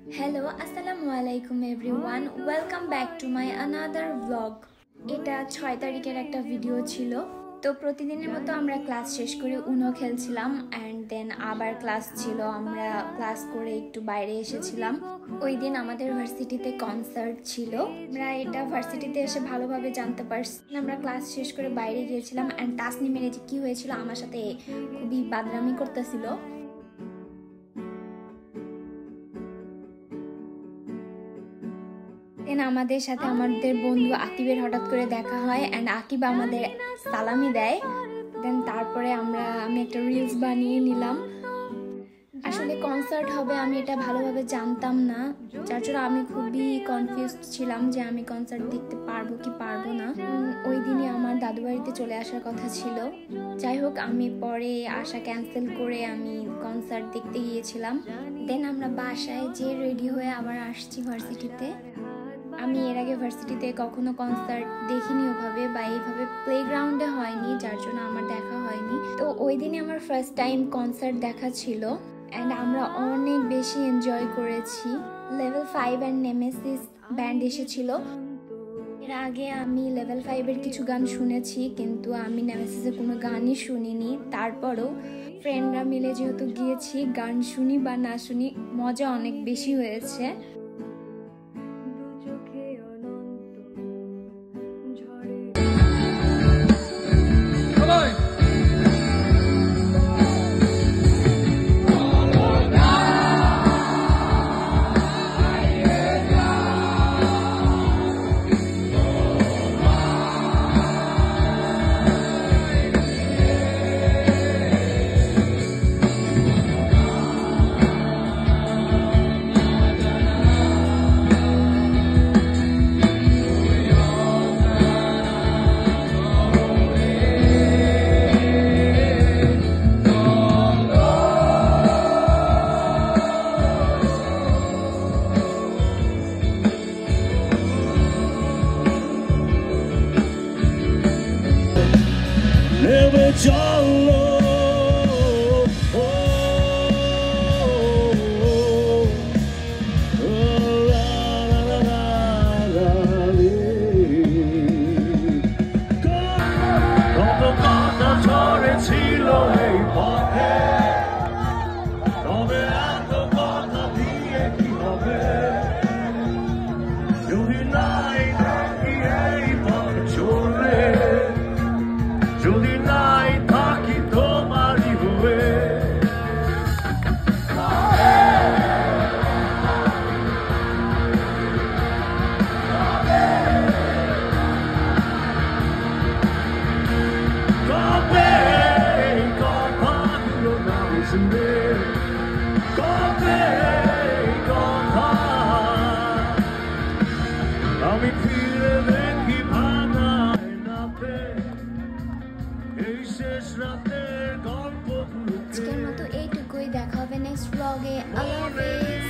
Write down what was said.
Hello, Assalamualaikum everyone. Welcome back to my another vlog. এটা 6 তারিখের একটা ভিডিও ছিল। তো প্রতিদিনের মতো আমরা ক্লাস শেষ করে উনো খেলছিলাম এন্ড দেন আবার ক্লাস ছিল। আমরা ক্লাস করে একটু বাইরে এসেছিলাম। ওই দিন আমাদের ভার্সিটিতে কনসার্ট ছিল। আমরা এটা ভার্সিটিতে এসে ভালোভাবে জানতে পারছি। আমরা ক্লাস শেষ করে বাইরে গিয়েছিলাম এন্ড তাসনিমের যে কি হয়েছিল আমার সাথে খুবই বাদরামি করতেছিল। আমাদের সাথে আমাদের বন্ধু আকিবের হঠাৎ করে দেখা হয় এন্ড আকিব আমাদের সালামি দেয়। দেন তারপরে আমি একটা রিলস বানিয়ে নিলাম। আসলে কনসার্ট হবে আমি এটা ভালোভাবে জানতাম না, যার জন্য আমি খুবই কনফিউজড ছিলাম যে আমি কনসার্ট দেখতে পারবো কি পারবো না। ওই দিনই আমার দাদু বাড়িতে চলে আসার কথা ছিল। যাই হোক আমি পরে আসা ক্যান্সেল করে আমি কনসার্ট দেখতে গিয়েছিলাম। দেন আমরা বাসায় যে রেডি হয়ে আবার আসছি ভার্সিটিতে। আমি এর আগে ভার্সিটিতে কখনো কনসার্ট দেখিনি ওভাবে বা এইভাবে প্লেগ্রাউন্ডে হয়নি, যার জন্য আমার দেখা হয়নি। তো ওই দিনে আমার ফার্স্ট টাইম কনসার্ট দেখা ছিল অ্যান্ড আমরা অনেক বেশি এনজয় করেছি। লেভেল 5 অ্যান্ড নেমেসিস ব্যান্ড এসেছিল। এর আগে আমি লেভেল 5-এর কিছু গান শুনেছি, কিন্তু আমি নেমেসিসের কোনো গানই শুনিনি। তারপরও ফ্রেন্ডরা মিলে যেহেতু গিয়েছি, গান শুনি বা না শুনি মজা অনেক বেশি হয়েছে। Never jolly. আজকের মতো এইটুকুই, দেখা হবে নেক্সট ব্লগে। আল্লাহ হাফেজ।